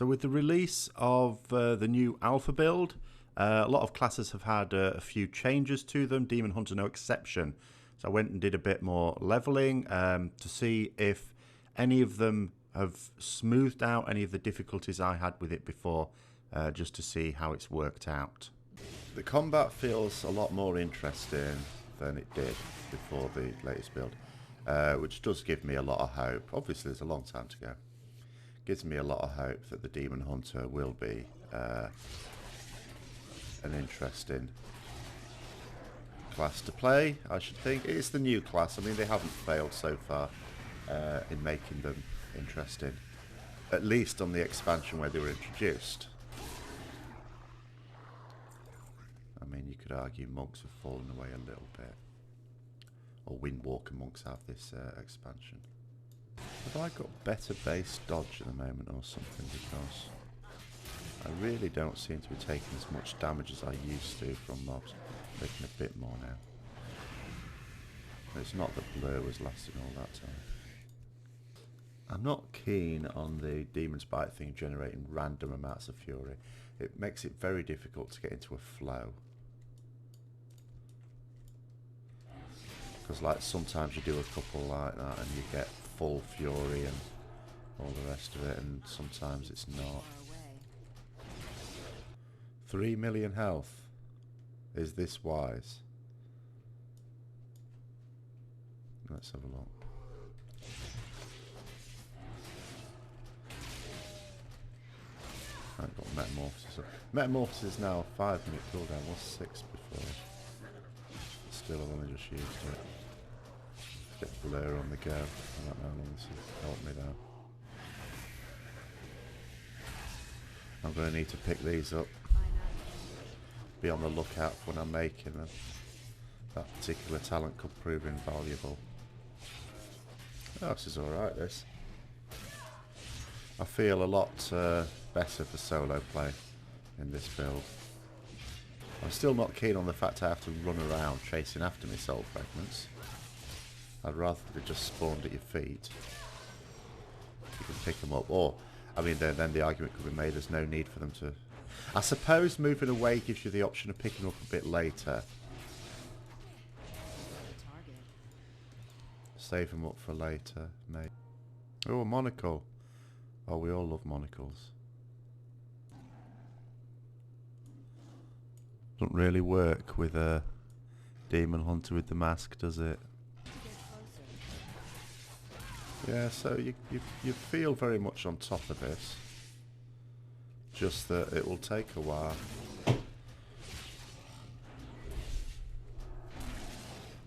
So with the release of the new alpha build, a lot of classes have had a few changes to them, Demon Hunter no exception. So I went and did a bit more leveling to see if any of them have smoothed out any of the difficulties I had with it before, just to see how it's worked out. The combat feels a lot more interesting than it did before the latest build, which does give me a lot of hope. Obviously there's a long time to go. Gives me a lot of hope that the Demon Hunter will be an interesting class to play, I should think. It's the new class. I mean, they haven't failed so far in making them interesting, at least on the expansion where they were introduced. I mean, you could argue monks have fallen away a little bit, or Windwalker monks have this expansion. Have I got better base dodge at the moment or something, because I really don't seem to be taking as much damage as I used to from mobs. I'm taking a bit more now. It's not that Blur was lasting all that time. I'm not keen on the Demon's Bite thing generating random amounts of fury. It makes it very difficult to get into a flow. Because like sometimes you do a couple like that and you get full fury and all the rest of it, and sometimes it's not. 3 million health. Is this wise? Let's have a look. I've got Metamorphosis. Metamorphosis is now a 5-minute cooldown. Was 6 before. Still, I've only just used it. Get Blur on the go. I don't know how long this has helped me though. I'm going to need to pick these up. Be on the lookout for when I'm making them. That particular talent could prove invaluable. Oh, this is alright, this. I feel a lot better for solo play in this build. I'm still not keen on the fact I have to run around chasing after me soul fragments. I'd rather they just spawned at your feet. You can pick them up, or, I mean, then the argument could be made there's no need for them to... I suppose moving away gives you the option of picking up a bit later. Save them up for later, maybe. Oh, a monocle. Oh, we all love monocles. Doesn't really work with a Demon Hunter with the mask, does it? Yeah, so you feel very much on top of this. Just that it will take a while. As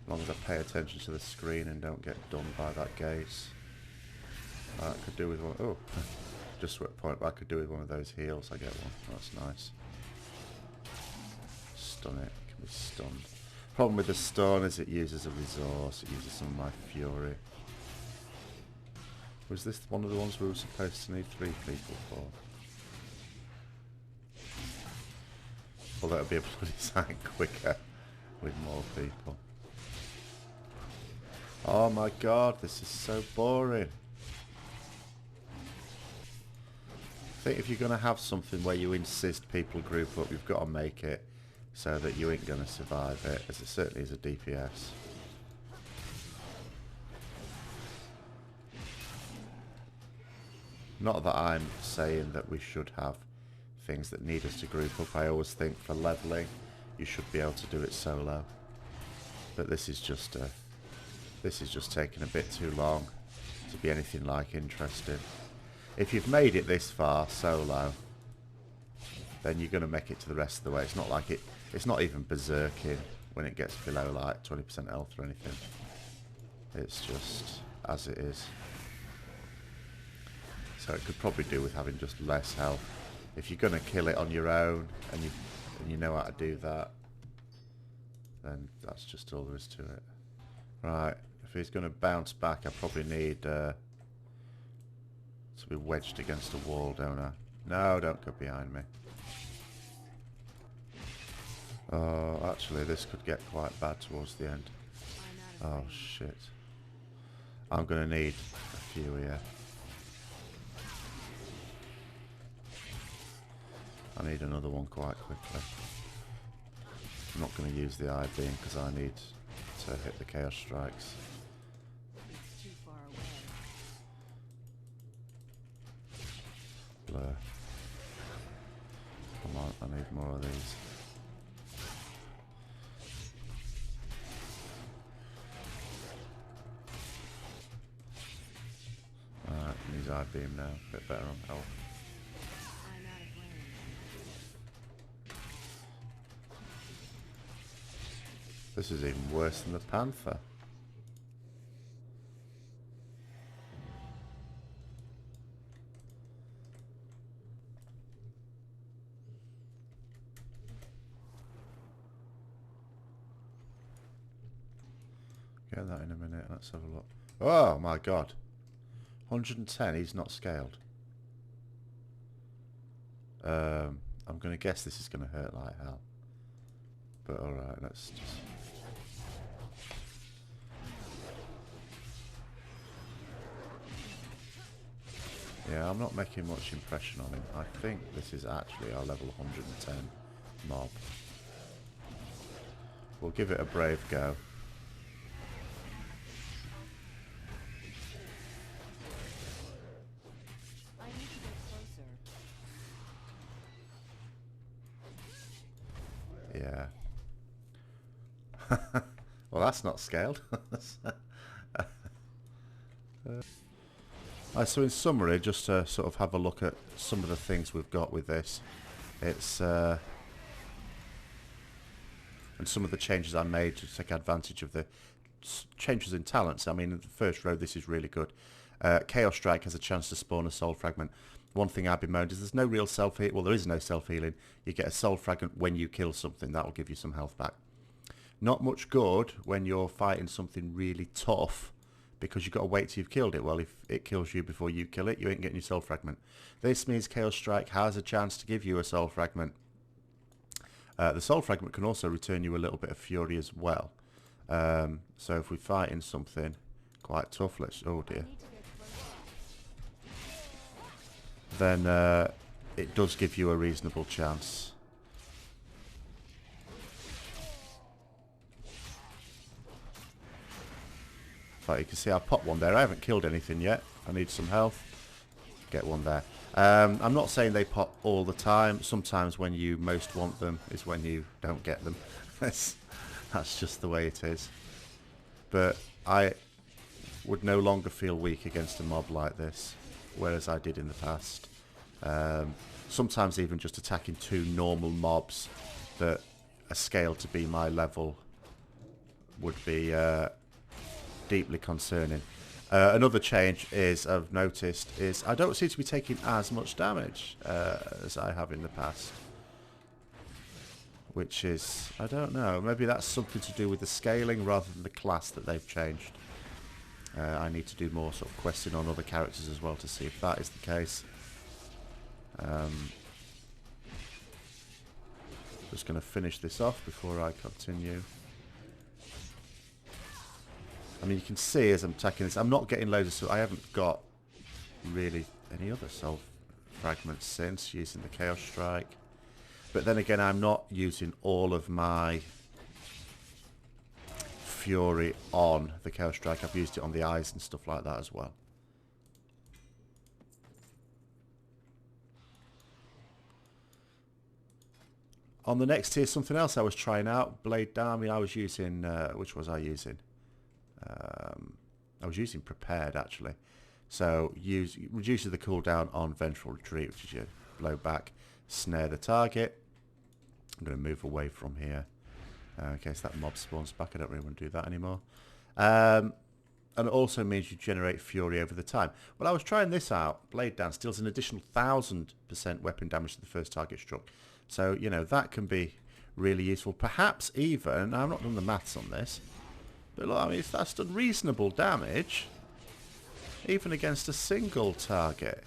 long as I pay attention to the screen and don't get done by that gaze. I could do with one. Oh, just at a point where I could do with one of those heals. I get one. That's nice. Stun it. It can be stunned. Problem with the stun is it uses a resource. It uses some of my fury. Was this one of the ones we were supposed to need 3 people for? Well, that would be a bloody sight quicker with more people. Oh my god, this is so boring. I think if you're going to have something where you insist people group up, you've got to make it so that you ain't going to survive it, as it certainly is a DPS. Not that I'm saying that we should have things that need us to group up. I always think for leveling, you should be able to do it solo. But this is just taking a bit too long to be anything like interesting. If you've made it this far solo, then you're going to make it to the rest of the way. It's not like it's not even berserking when it gets below like 20% health or anything. It's just as it is. So it could probably do with having just less health. If you're going to kill it on your own and you know how to do that, then that's just all there is to it. Right, if he's going to bounce back, I probably need to be wedged against a wall, don't I? No, don't go behind me. Oh, actually, this could get quite bad towards the end. Oh, shit. I'm going to need a few here. I need another one quite quickly. I'm not going to use the eye beam because I need to hit the Chaos Strikes. It's too far away. Blur. Come on, I need more of these. Alright, use eye beam now. A bit better on health. I'm out of range. This is even worse than the Panther. Get that in a minute. Let's have a look. Oh my god. 110, he's not scaled. I'm going to guess this is going to hurt like hell. But alright, let's just... Yeah, I'm not making much impression on him. I think this is actually our level 110 mob. We'll give it a brave go. I need to get closer. Yeah. Well, that's not scaled. So in summary, just to sort of have a look at some of the things we've got with this, it's and some of the changes I made to take advantage of the changes in talents. I mean, in the first row, this is really good. Chaos Strike has a chance to spawn a soul fragment. One thing I've bemoaned is there's no real self-heal. Well, there is no self-healing. You get a soul fragment when you kill something. That will give you some health back. Not much good when you're fighting something really tough, because you've got to wait till you've killed it. Well, if it kills you before you kill it, you ain't getting your soul fragment. This means Chaos Strike has a chance to give you a soul fragment. The soul fragment can also return you a little bit of fury as well. So if we fight in something quite tough, let's... Oh dear. Then it does give you a reasonable chance. But you can see I popped one there. I haven't killed anything yet. I need some health. Get one there. I'm not saying they pop all the time. Sometimes when you most want them is when you don't get them. That's just the way it is. But I would no longer feel weak against a mob like this, whereas I did in the past. Sometimes even just attacking two normal mobs that are scaled to be my level would be deeply concerning. Another change is I've noticed is I don't seem to be taking as much damage as I have in the past, which is, I don't know, maybe that's something to do with the scaling rather than the class that they've changed. I need to do more sort of questing on other characters as well to see if that is the case. Just going to finish this off before I continue. I mean, you can see as I'm attacking this, I'm not getting loads of... So I haven't got really any other soul fragments since using the Chaos Strike. But then again, I'm not using all of my fury on the Chaos Strike. I've used it on the eyes and stuff like that as well. On the next tier, something else I was trying out. Blade Down. I mean, I was using... which was I using? I was using Prepared, actually. So, reduces the cooldown on Vengeful Retreat, which is you blow back, snare the target. I'm going to move away from here. In case that mob spawns back. I don't really want to do that anymore. And it also means you generate fury over the time. Well, I was trying this out. Blade Dance deals an additional 1000% weapon damage to the first target struck. So, you know, that can be really useful. Perhaps even, I've not done the maths on this, but look, I mean, if that's done reasonable damage, even against a single target,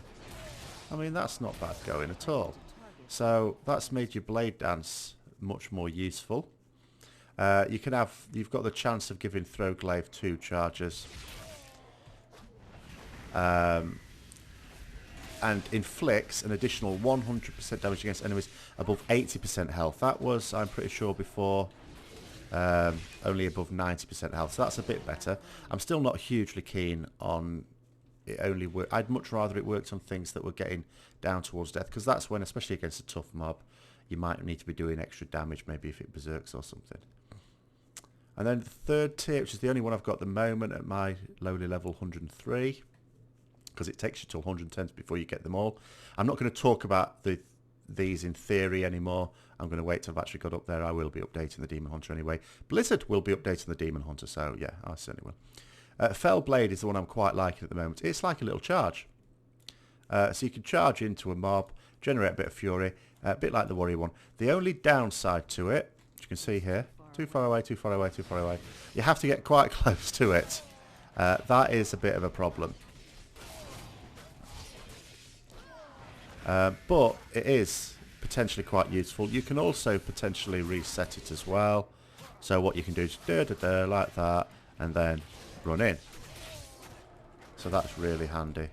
I mean, that's not bad going at all. So that's made your Blade Dance much more useful. You've got the chance of giving Throwglaive 2 charges. and inflicts an additional 100% damage against enemies above 80% health. That was, I'm pretty sure, before only above 90% health, so that's a bit better. I'm still not hugely keen on it only work. I'd much rather it worked on things that were getting down towards death, because that's when, especially against a tough mob, you might need to be doing extra damage, maybe if it berserks or something. And then the third tier, which is the only one I've got at the moment at my lowly level 103, because it takes you till 110 before you get them all. I'm not going to talk about these in theory anymore. I'm going to wait till I've actually got up there. I will be updating the Demon Hunter anyway. Blizzard will be updating the Demon Hunter, so yeah, I certainly will. Fell Blade is the one I'm quite liking at the moment. It's like a little charge. So you can charge into a mob, generate a bit of fury, a bit like the warrior one. The only downside to it, as you can see here, too far away, too far away, too far away. You have to get quite close to it. That is a bit of a problem. But it is potentially quite useful. You can also potentially reset it as well. So what you can do is da-da-da like that, and then run in. So that's really handy. You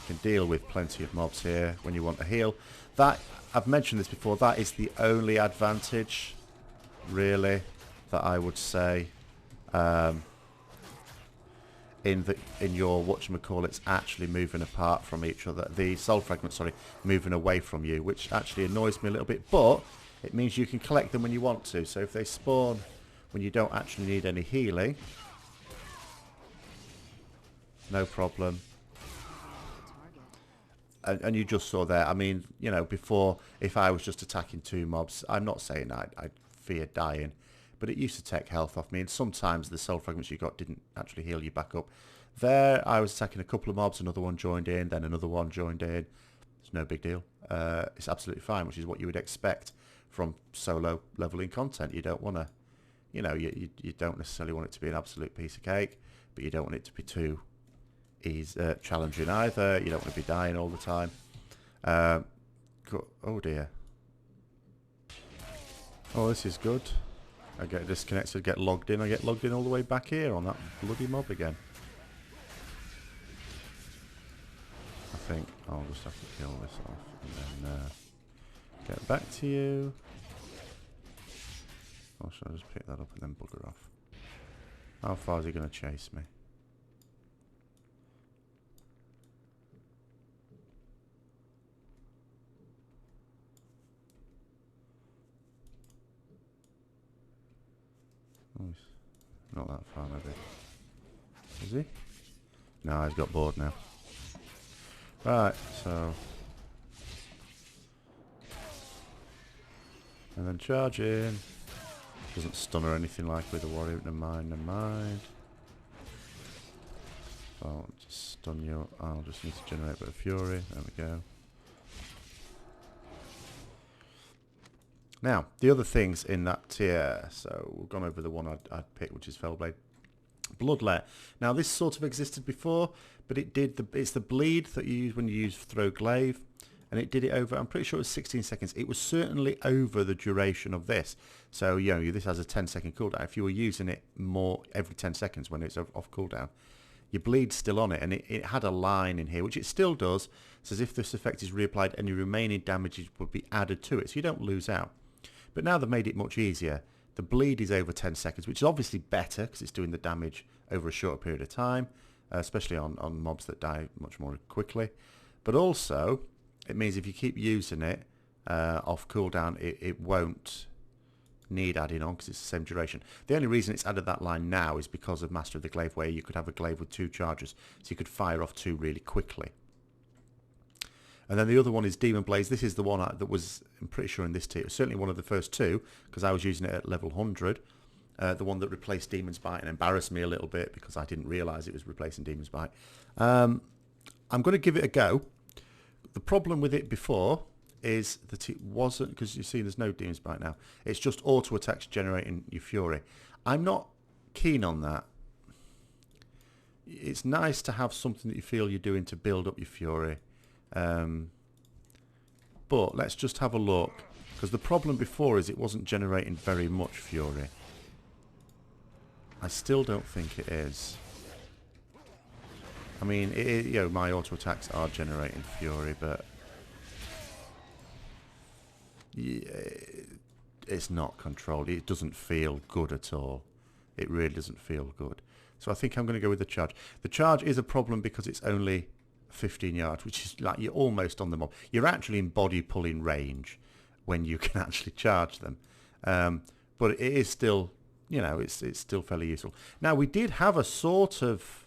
can deal with plenty of mobs here when you want to heal. That, I've mentioned this before, that is the only advantage, really, that I would say in your whatchamacallits actually moving apart from each other. The soul fragments, sorry, moving away from you, which actually annoys me a little bit, but it means you can collect them when you want to. So if they spawn when you don't actually need any healing, no problem. And you just saw there, I mean, you know, before, if I was just attacking two mobs, I'm not saying I'd fear dying, but it used to take health off me, and sometimes the soul fragments you got didn't actually heal you back up. There, I was attacking a couple of mobs, another one joined in, then another one joined in. It's no big deal. It's absolutely fine, which is what you would expect from solo leveling content. You don't want to, you know, you don't necessarily want it to be an absolute piece of cake, but you don't want it to be too challenging either. You don't want to be dying all the time. Oh dear. Oh, this is good. I get disconnected, get logged in. I get logged in all the way back here on that bloody mob again. I think I'll just have to kill this off and then get back to you. Or should I just pick that up and then bugger off? How far is he going to chase me? Oh, he's not that far, maybe. Is he? No, he's got bored now. Right, so... and then charge in. Doesn't stun or anything like with a warrior. Never mind, never mind. So I'll just stun you. I'll just need to generate a bit of fury. There we go. Now, the other things in that tier, so we've gone over the one I'd picked, which is Fellblade. Bloodlet. Now, this sort of existed before, but it's the bleed that you use when you use throw glaive, and it did it over, I'm pretty sure it was 16 seconds. It was certainly over the duration of this. So, you know, this has a 10-second cooldown. If you were using it more every 10 seconds when it's off cooldown, your bleed's still on it, and it had a line in here, which it still does. It says if this effect is reapplied, any remaining damages would be added to it, so you don't lose out. But now they've made it much easier. The bleed is over 10 seconds, which is obviously better because it's doing the damage over a shorter period of time, especially on mobs that die much more quickly. But also, it means if you keep using it off cooldown, it won't need adding on because it's the same duration. The only reason it's added that line now is because of Master of the Glaive, where you could have a glaive with 2 charges, so you could fire off 2 really quickly. And then the other one is Demon Blaze. This is the one that was, I'm pretty sure in this tier, it was certainly one of the first 2, because I was using it at level 100. The one that replaced Demon's Bite and embarrassed me a little bit because I didn't realise it was replacing Demon's Bite. I'm going to give it a go. The problem with it before is that it wasn't, because you see there's no Demon's Bite now. It's just auto attacks generating your fury. I'm not keen on that. It's nice to have something that you feel you're doing to build up your fury. But let's just have a look, because the problem before is it wasn't generating very much fury. I still don't think it is. I mean, you know, my auto attacks are generating fury, but yeah, it's not controlled. It doesn't feel good at all. It really doesn't feel good. So I think I'm going to go with the charge. The charge is a problem because it's only 15 yards, which is like you're almost on the mob. You're actually in body pulling range when you can actually charge them. But it is still, you know, it's still fairly useful. Now, we did have a sort of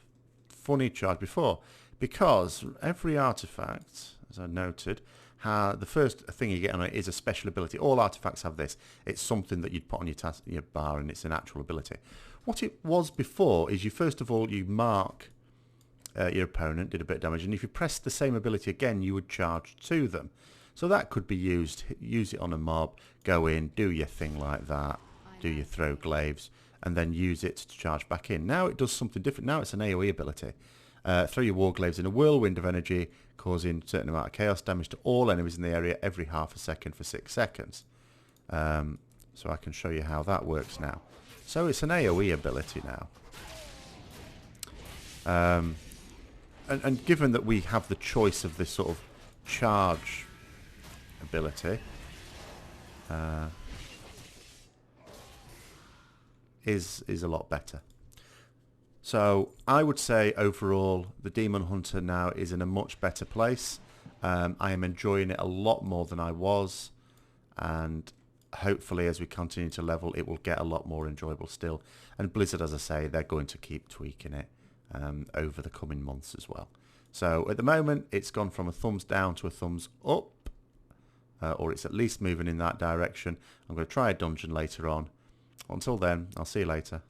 funny charge before, because every artifact, as I noted, the first thing you get on it is a special ability. All artifacts have this. It's something that you'd put on your bar, and it's an actual ability. What it was before is first of all you mark your opponent, did a bit of damage, and if you press the same ability again, you would charge to them. So that could be used. Use it on a mob, go in, do your thing like that, do your throw glaives, and then use it to charge back in. Now it does something different. Now it's an AoE ability. Throw your war glaives in a whirlwind of energy, causing a certain amount of chaos damage to all enemies in the area every half a second for 6 seconds. So I can show you how that works now. So it's an AoE ability now. And given that we have the choice of this sort of charge ability, is a lot better. So I would say overall the Demon Hunter now is in a much better place. I am enjoying it a lot more than I was, and hopefully as we continue to level it will get a lot more enjoyable still. And Blizzard, as I say, they're going to keep tweaking it over the coming months as well. So at the moment it's gone from a thumbs down to a thumbs up, or it's at least moving in that direction. I'm going to try a dungeon later on. Until then, I'll see you later.